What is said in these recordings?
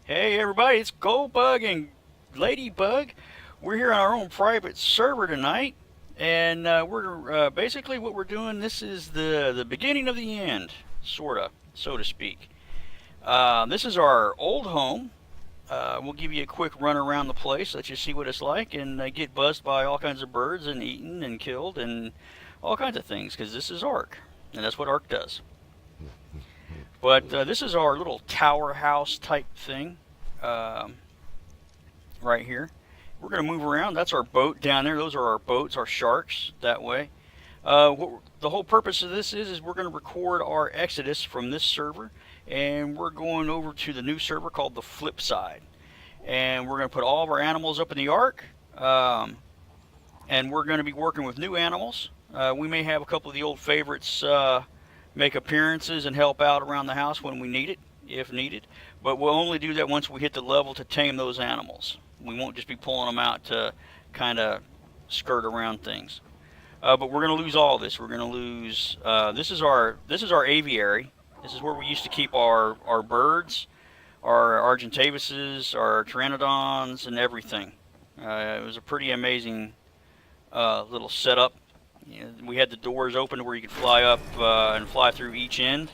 Hey everybody, it's Goldbug and Ladybug. We're here on our own private server tonight, and we're basically what we're doing. This is the beginning of the end, sorta, so to speak. This is our old home. We'll give you a quick run around the place, let you see what it's like, and get buzzed by all kinds of birds and eaten and killed and all kinds of things, because this is Ark, and that's what Ark does. But this is our little tower house type thing um, right here. We're going to move around. That's our boat down there. Those are our boats, our sharks, that way. The whole purpose of this is we're going to record our exodus from this server, and we're going over to the new server called the Flip Side. And we're going to put all of our animals up in the Ark, and we're going to be working with new animals. We may have a couple of the old favorites make appearances and help out around the house when we need it, if needed. But we'll only do that once we hit the level to tame those animals. We won't just be pulling them out to kind of skirt around things. But we're going to lose all this. We're going to lose. This is our aviary. This is where we used to keep our birds, our Argentavises, our Pteranodons, and everything. It was a pretty amazing little setup. You know, we had the doors open where you could fly up and fly through each end.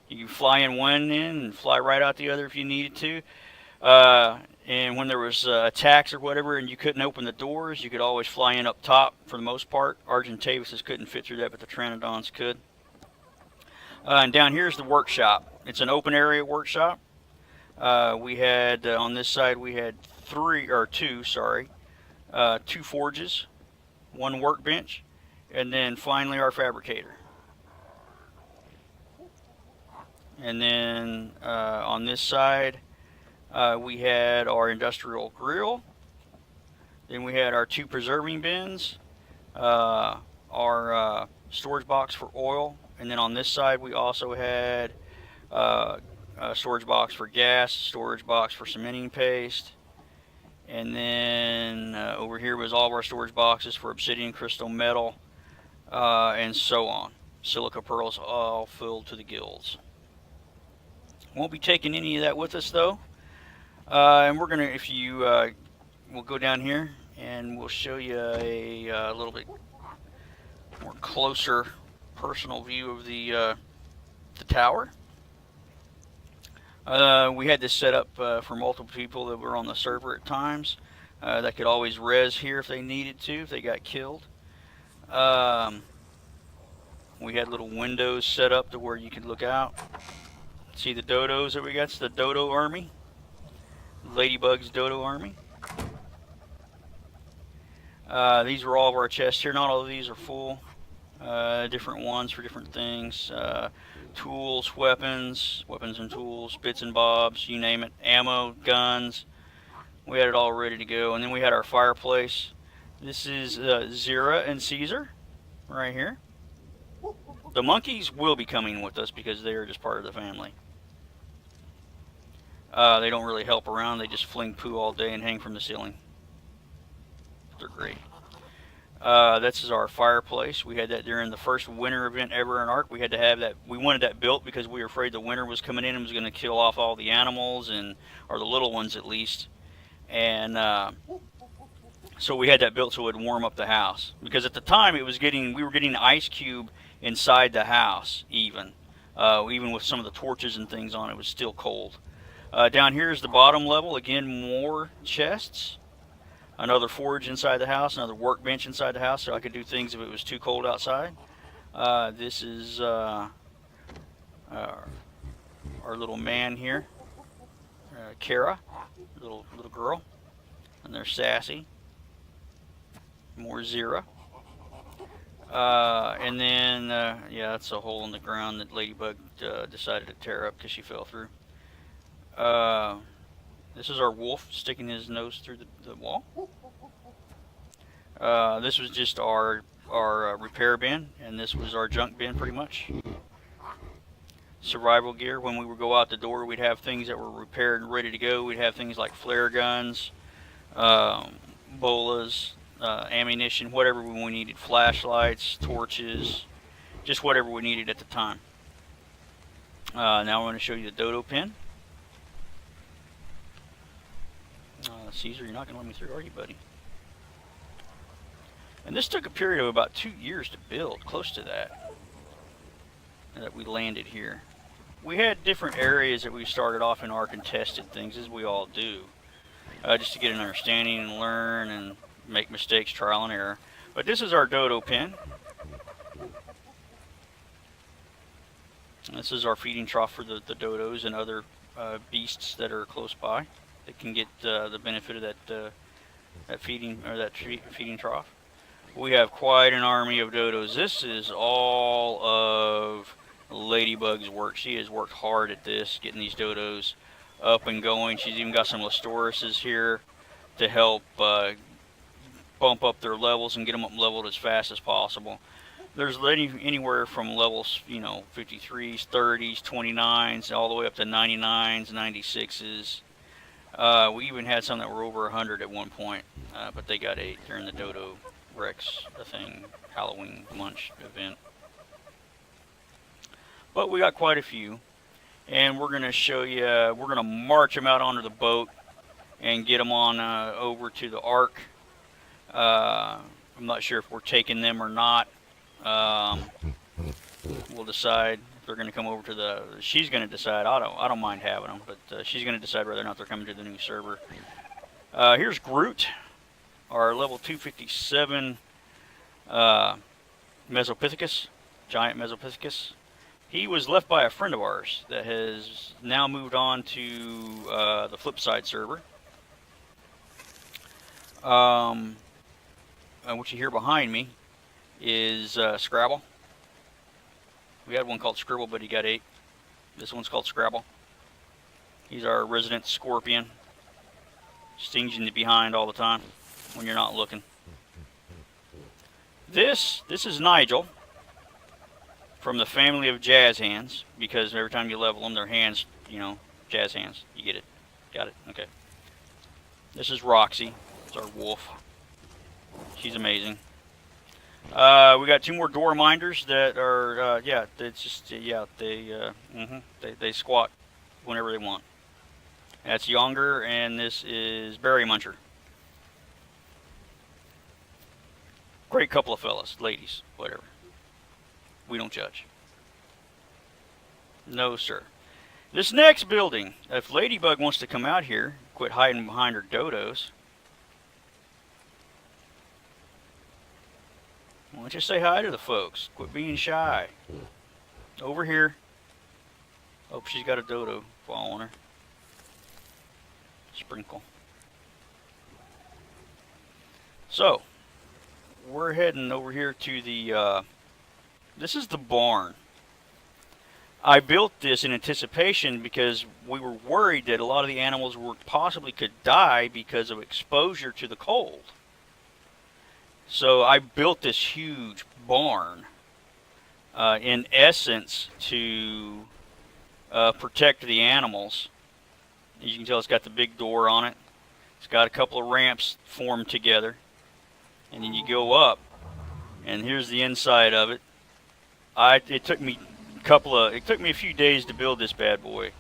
You could fly in one end and fly right out the other if you needed to. And when there was attacks or whatever and you couldn't open the doors, you could always fly in up top for the most part. Argentavises couldn't fit through that, but the Pteranodons could. And down here is the workshop. It's an open area workshop. We had on this side we had two forges, one workbench, and then finally our fabricator. And then on this side we had our industrial grill. Then we had our two preserving bins, our storage box for oil, and then on this side we also had a storage box for gas, storage box for cementing paste, and then over here was all of our storage boxes for obsidian, crystal, metal, and so on. Silica pearls all filled to the gills. Won't be taking any of that with us though. And we're gonna, if you, we'll go down here and we'll show you a little bit more closer personal view of the tower. We had this set up for multiple people that were on the server at times that could always res here if they needed to, if they got killed. We had little windows set up to where you could look out. See the dodos that we got? It's the Dodo Army. Ladybug's Dodo Army. These are all of our chests here. Not all of these are full. Different ones for different things. Tools, weapons and tools, bits and bobs, you name it. Ammo, guns. We had it all ready to go. And then we had our fireplace. This is Zira and Caesar right here. The monkeys will be coming with us because they are just part of the family. They don't really help around. They just fling poo all day and hang from the ceiling. They're great. This is our fireplace. We had that during the first winter event ever in Ark. We had to have that. We wanted that built because we were afraid the winter was coming in and was going to kill off all the animals, or the little ones at least. And so we had that built so it would warm up the house. Because at the time we were getting ice cube inside the house even with some of the torches and things on it. It was still cold. Down here is the bottom level. Again, more chests. Another forge inside the house. Another workbench inside the house so I could do things if it was too cold outside. This is our little man here. Kara, little girl. And there's Sassy. More Zira. And then, yeah, that's a hole in the ground that Ladybug decided to tear up because she fell through. This is our wolf sticking his nose through the wall. This was just our repair bin, and this was our junk bin pretty much. Survival gear. When we would go out the door, we'd have things that were repaired and ready to go. We'd have things like flare guns, bolas, ammunition, whatever we needed, flashlights, torches, just whatever we needed at the time. Now I'm going to show you the Dodo Pen. Caesar, you're not going to let me through, are you, buddy? And this took a period of about 2 years to build, close to that we landed here. We had different areas that we started off in Ark and tested things, as we all do, just to get an understanding and learn and make mistakes, trial and error. But this is our Dodo Pen. This is our feeding trough for the dodos and other beasts that are close by that can get the benefit of that feeding trough. We have quite an army of dodos. This is all of Ladybug's work. She has worked hard at this, getting these dodos up and going. She's even got some Lastauruses here to help bump up their levels and get them up leveled as fast as possible. There's anywhere from levels, 53s, 30s, 29s, all the way up to 99s, 96s. We even had some that were over 100 at one point, but they got ate during the Dodo Rex Halloween lunch event. But we got quite a few, and we're going to show you, we're going to march them out onto the boat and get them on over to the Ark. I'm not sure if we're taking them or not. We'll decide if they're going to come over to the. She's going to decide. I don't mind having them, but she's going to decide whether or not they're coming to the new server. Here's Groot, our level 257 Mesopithecus, giant Mesopithecus. He was left by a friend of ours that has now moved on to the Flipside server. What you hear behind me is Scrabble. We had one called Scribble, but he got ate. This one's called Scrabble. He's our resident scorpion. Stings you in the behind all the time when you're not looking. This is Nigel from the family of jazz hands, because every time you level them, their hands, jazz hands. You get it? Got it? Okay. This is Roxy. It's our wolf. She's amazing. We got 2 more door minders that are, it's just, they squat whenever they want. That's Younger, and this is Berry Muncher. Great couple of fellas, ladies, whatever. We don't judge. No, sir. This next building, if Ladybug wants to come out here, quit hiding behind her dodos. Why don't you say hi to the folks? Quit being shy. Over here. Oh, she's got a dodo following her. Sprinkle. So, we're heading over here to the, this is the barn. I built this in anticipation because we were worried that a lot of the animals possibly could die because of exposure to the cold. So I built this huge barn, in essence, to protect the animals. As you can tell, it's got the big door on it. It's got a couple of ramps formed together, and then you go up, and here's the inside of it. It took me a few days to build this bad boy.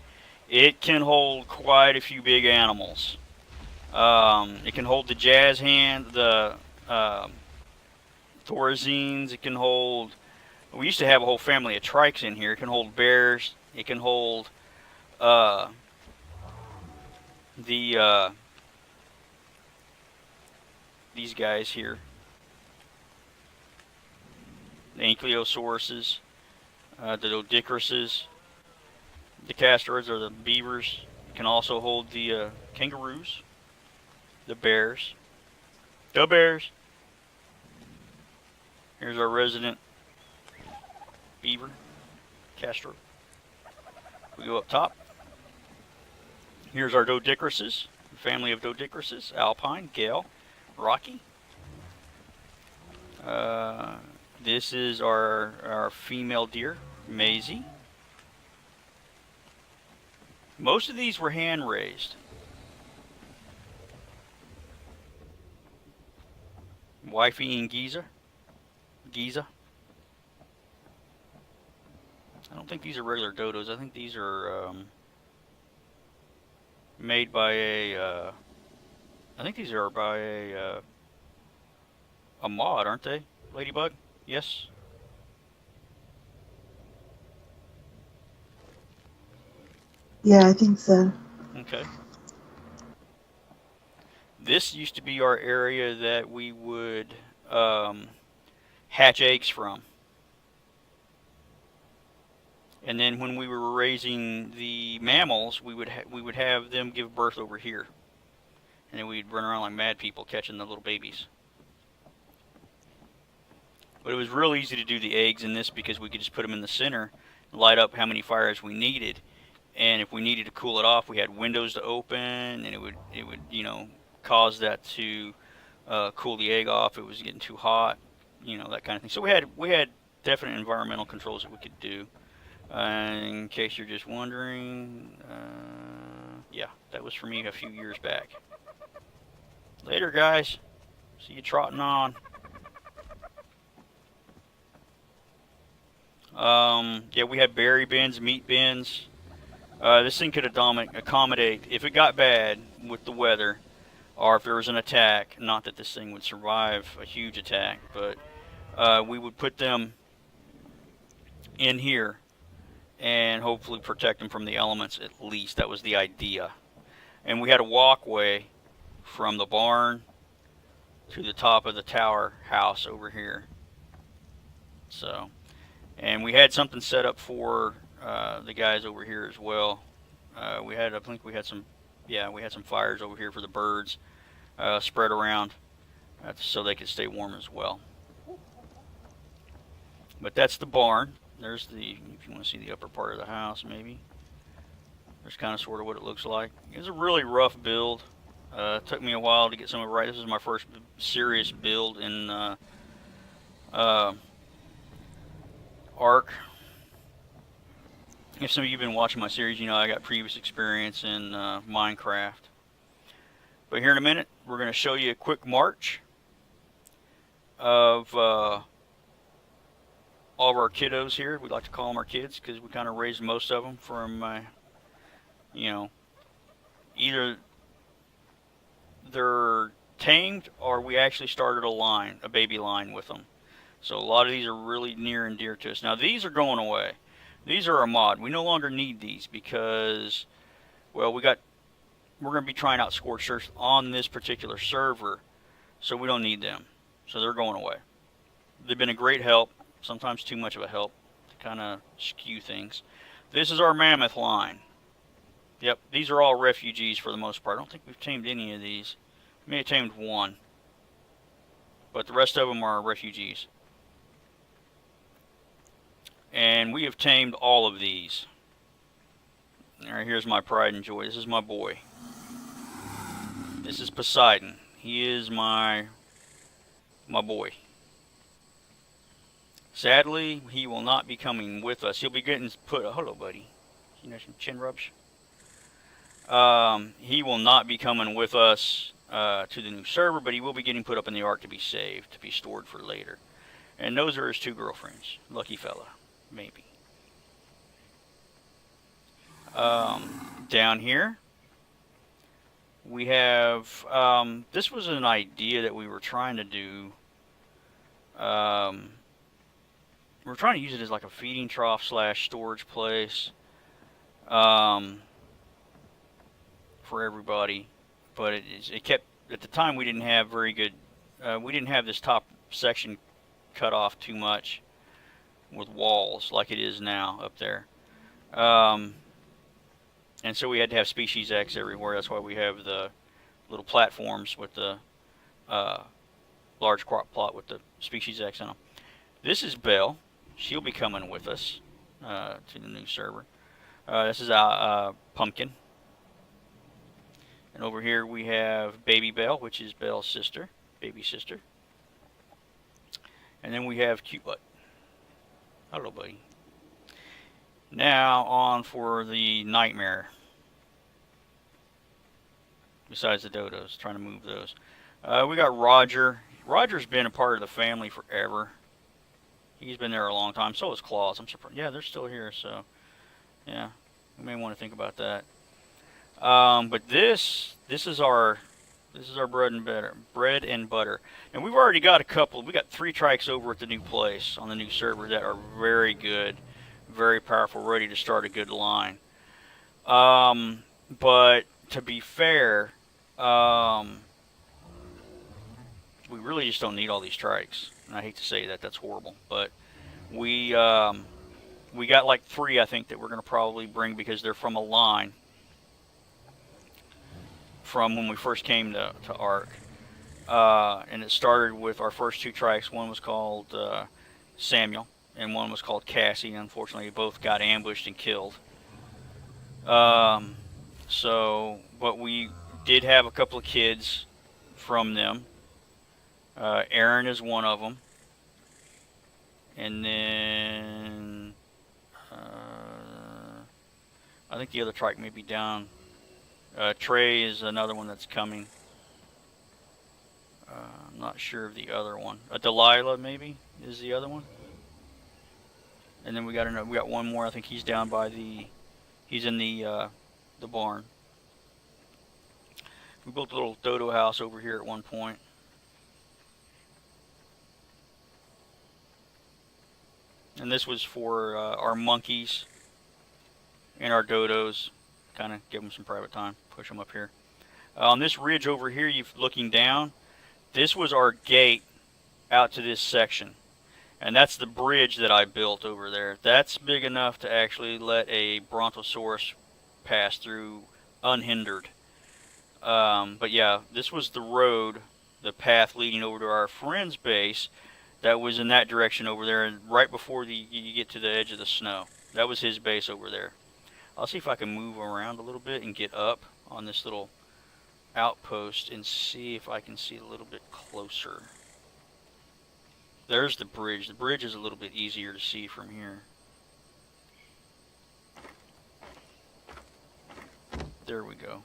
It can hold quite a few big animals. It can hold the jazz hand, the Thorazines. It can hold, we used to have a whole family of trikes in here. It can hold bears. It can hold these guys here, the Ankylosaurus, the Doedicruses, the Castoroids are the beavers. It can also hold the kangaroos, the bears. Here's our resident beaver, Castro. We go up top. Here's our Doedicruses, family of Doedicruses, Alpine, Gale, Rocky. This is our female deer, Maisie. Most of these were hand raised. Wifey and Giza. I don't think these are regular dodos. I think these are made by a I think these are by a mod, aren't they? Ladybug? Yes? Yeah, I think so. Okay. This used to be our area that we would hatch eggs from. And then when we were raising the mammals, we would have them give birth over here. And then we'd run around like mad people catching the little babies. But it was real easy to do the eggs in this because we could just put them in the center, light up how many fires we needed, and if we needed to cool it off, we had windows to open, and it would cause that to cool the egg off. If it was getting too hot, that kind of thing. So we had definite environmental controls that we could do. In case you're just wondering, yeah, that was for me a few years back. Later, guys. See you trotting on. Yeah, we had berry bins, meat bins. This thing could accommodate, if it got bad with the weather, or if there was an attack, not that this thing would survive a huge attack, but we would put them in here and hopefully protect them from the elements at least. That was the idea. And we had a walkway from the barn to the top of the tower house over here. So, and we had something set up for the guys over here as well. I think we had some fires over here for the birds spread around so they could stay warm as well. But that's the barn. There's if you want to see the upper part of the house, maybe. There's kind of sort of what it looks like. It's a really rough build. It took me a while to get some of it right. This is my first serious build in Ark. If some of you have been watching my series, you know I got previous experience in Minecraft. But here in a minute, we're going to show you a quick march of all of our kiddos here. We like to call them our kids because we kind of raised most of them from, either they're tamed or we actually started a baby line with them. So a lot of these are really near and dear to us. Now these are going away. These are a mod. We no longer need these because, well, we're going to be trying out Scorched Earth on this particular server, so we don't need them. So they're going away. They've been a great help, sometimes too much of a help to kind of skew things. This is our mammoth line. Yep, these are all refugees for the most part. I don't think we've tamed any of these. We may have tamed one, but the rest of them are refugees. And we have tamed all of these. Alright, here's my pride and joy. This is my boy. This is Poseidon. He is my boy. Sadly, he will not be coming with us. He'll be getting put... hello, buddy. You know, some chin rubs? He will not be coming with us to the new server, but he will be getting put up in the Ark to be saved, to be stored for later. And those are his two girlfriends. Lucky fella. Maybe. Down here, we have, this was an idea that we were trying to do. We're trying to use it as like a feeding trough / storage place for everybody. But it kept, at the time we didn't have very good, we didn't have this top section cut off too much with walls like it is now up there. And so we had to have iSpeZz everywhere. That's why we have the little platforms with the large crop plot with the iSpeZz in them. This is Belle. She'll be coming with us to the new server. This is Pumpkin. And over here we have Baby Belle, which is Belle's sister, baby sister. And then we have Cute Butt. Hello, buddy. Now on for the nightmare. Besides the dodos, trying to move those. We got Roger. Roger's been a part of the family forever. He's been there a long time. So is Claus. I'm surprised. Yeah, they're still here. So, yeah, we may want to think about that. But this is our This is our bread and butter. Bread and butter. And we've already got a couple. We got 3 trikes over at the new place on the new server that are very good, very powerful, ready to start a good line. But to be fair, we really just don't need all these trikes. And I hate to say that, that's horrible. But we got like 3, I think, that we're going to probably bring because they're from a line from when we first came to Ark. And it started with our first 2 trikes. One was called Samuel, and one was called Cassie. Unfortunately, both got ambushed and killed. But we did have a couple of kids from them. Aaron is one of them. And then I think the other trike may be down. Trey is another one that's coming. I'm not sure of the other one. Delilah maybe is the other one. And then we got one more. I think he's down by he's in the barn. We built a little dodo house over here at one point. And this was for our monkeys and our dodos. Kind of give them some private time. Push them up here. On this ridge over here, you're looking down. This was our gate out to this section. And that's the bridge that I built over there. That's big enough to actually let a brontosaurus pass through unhindered. But yeah, this was the road, the path leading over to our friend's base that was in that direction over there, and right before you get to the edge of the snow. That was his base over there. I'll see if I can move around a little bit and get up on this little outpost and see if I can see a little bit closer. There's the bridge. The bridge is a little bit easier to see from here. There we go.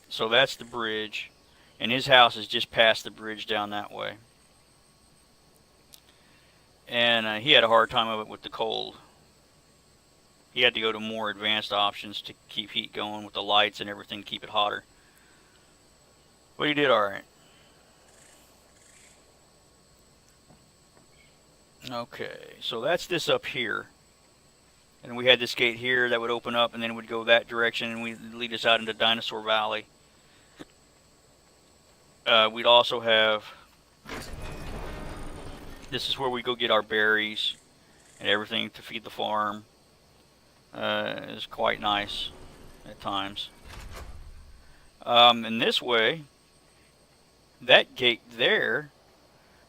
So that's the bridge, and his house is just past the bridge down that way. And he had a hard time of it with the cold. He had to go to more advanced options to keep heat going with the lights and everything to keep it hotter. But he did alright. Okay, so that's this up here. And we had this gate here that would open up and then it would go that direction and would lead us out into Dinosaur Valley. We'd also have... This is where we go get our berries and everything to feed the farm. It's quite nice at times. And this way, that gate there,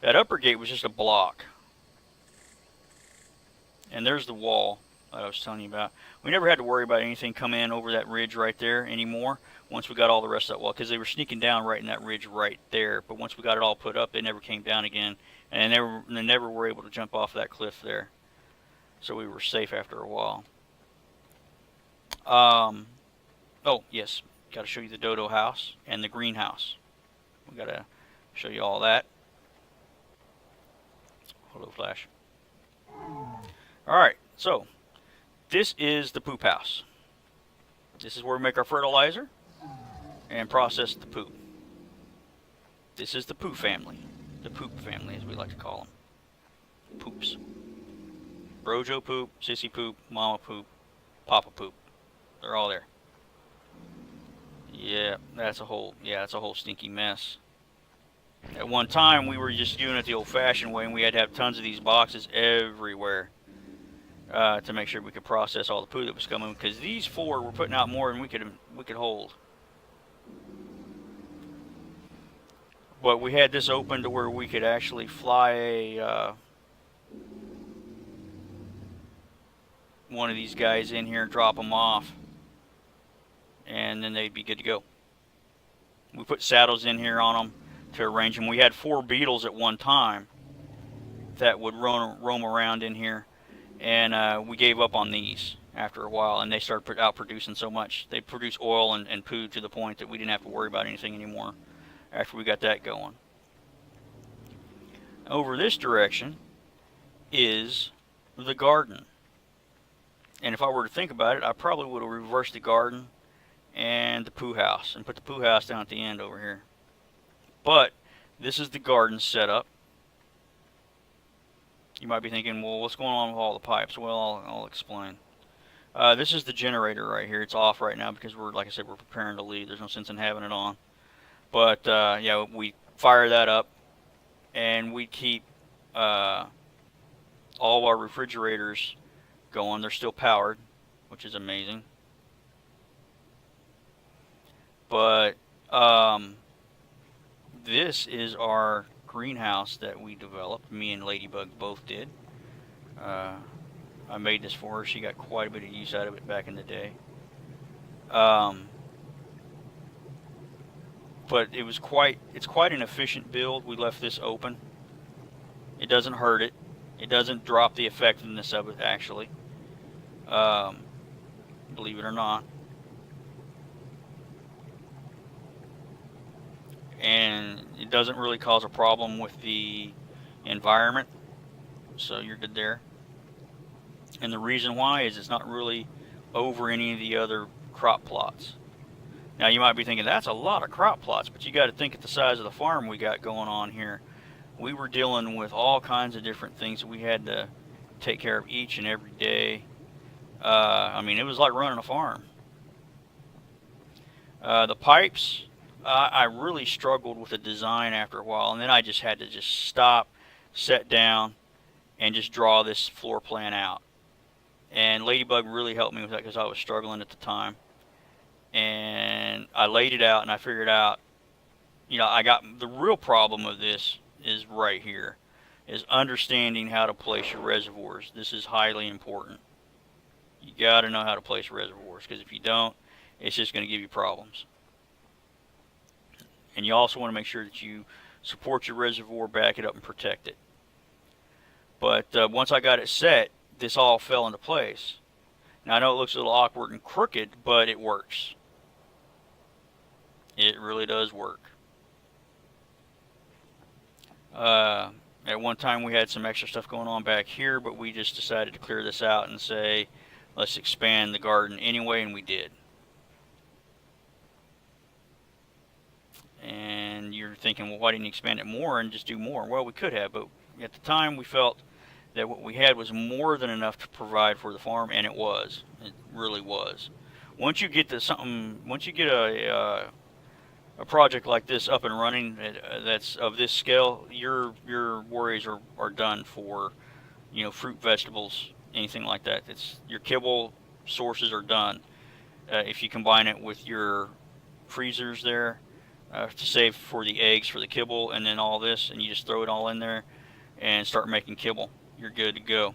that upper gate was just a block. And there's the wall that I was telling you about. We never had to worry about anything coming in over that ridge right there anymore once we got all the rest of that wall, because they were sneaking down right in that ridge right there. But once we got it all put up, they never came down again. And they never were able to jump off that cliff there. So we were safe after a while. Oh, yes. Got to show you the dodo house and the greenhouse. We got to show you all that. Hello, Flash. Alright, so this is the poop house. This is where we make our fertilizer and process the poop. This is the poo family. The poop family, as we like to call them. Poops. Brojo poop, sissy poop, mama poop, papa poop. They're all there. Yeah, that's a whole stinky mess. At one time, we were just doing it the old-fashioned way, and we had to have tons of these boxes everywhere to make sure we could process all the poo that was coming. Because these 4 were putting out more than we could hold. But we had this open to where we could actually fly one of these guys in here and drop them off. And then they'd be good to go. We put saddles in here on them to arrange them. We had 4 beetles at one time that would roam around in here. And we gave up on these after a while. And they started out producing so much. They produce oil and poo to the point that we didn't have to worry about anything anymore after we got that going. Over this direction is the garden. And if I were to think about it, I probably would have reversed the garden and the poo house, and put the poo house down at the end over here. But this is the garden setup. You might be thinking, well, what's going on with all the pipes? Well, I'll explain. This is the generator right here. It's off right now because we're, like I said, we're preparing to leave. There's no sense in having it on. But yeah, we fire that up, and we keep all our refrigerators going. They're still powered, which is amazing. But this is our greenhouse that we developed. Me and Ladybug both did. I made this for her. She got quite a bit of use out of it back in the day. But it's quite an efficient build. We left this open. It doesn't hurt it. It doesn't drop the effectiveness of it, actually. Believe it or not. And it doesn't really cause a problem with the environment, so you're good there. And the reason why is it's not really over any of the other crop plots. Now you might be thinking, that's a lot of crop plots, but you got to think at the size of the farm we got going on here. We were dealing with all kinds of different things that we had to take care of each and every day. I mean, it was like running a farm. The pipes, I really struggled with the design after a while, and then I just had to stop, sit down, and just draw this floor plan out. And Ladybug really helped me with that because I was struggling at the time. And I laid it out, and I figured out, you know, I got the real problem of this is right here, is understanding how to place your reservoirs. This is highly important. You got to know how to place reservoirs, because if you don't, it's just going to give you problems. And you also want to make sure that you support your reservoir, back it up, and protect it. But once I got it set, this all fell into place. Now I know it looks a little awkward and crooked, but it works. It really does work. At one time we had some extra stuff going on back here, but we just decided to clear this out and say, let's expand the garden anyway, and we did. And you're thinking, well, why didn't you expand it more and just do more? Well, we could have, but at the time we felt that what we had was more than enough to provide for the farm, and it was. It really was. Once you get a project like this up and running, that's of this scale, your worries are done for, you know, fruit, vegetables, anything like that. It's your kibble sources are done. If you combine it with your freezers there to save for the eggs for the kibble, and then all this, and you just throw it all in there and start making kibble, you're good to go.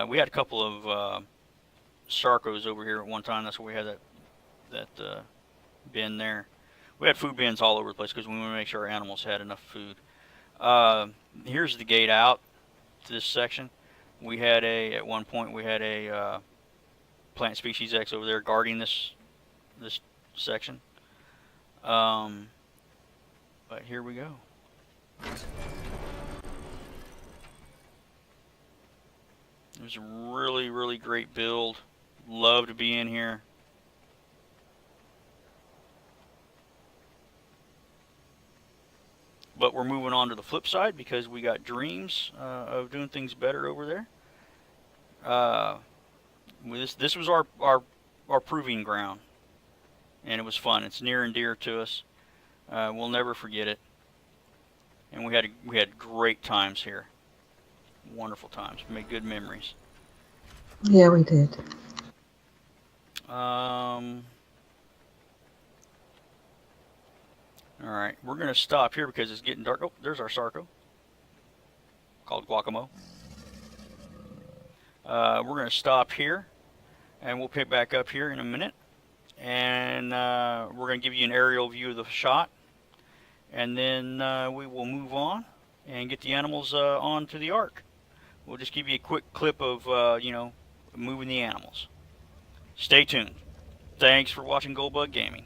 We had a couple of Sarcos over here at one time. That's where we had that bin there. We had food bins all over the place because we want to make sure our animals had enough food. Here's the gate out to this section. At one point we had a plant species X over there guarding this section. But here we go. It was a really, really great build. Love to be in here. But we're moving on to the flip side because we got dreams of doing things better over there. This was our proving ground, and it was fun. It's near and dear to us. We'll never forget it. And we had great times here. Wonderful times. We made good memories. Yeah, we did. Alright, we're going to stop here because it's getting dark. Oh, there's our Sarco, called Guacamo. We're going to stop here, and we'll pick back up here in a minute. And we're going to give you an aerial view of the shot. And then we will move on and get the animals onto the ark. We'll just give you a quick clip of, moving the animals. Stay tuned. Thanks for watching Goldbug Gaming.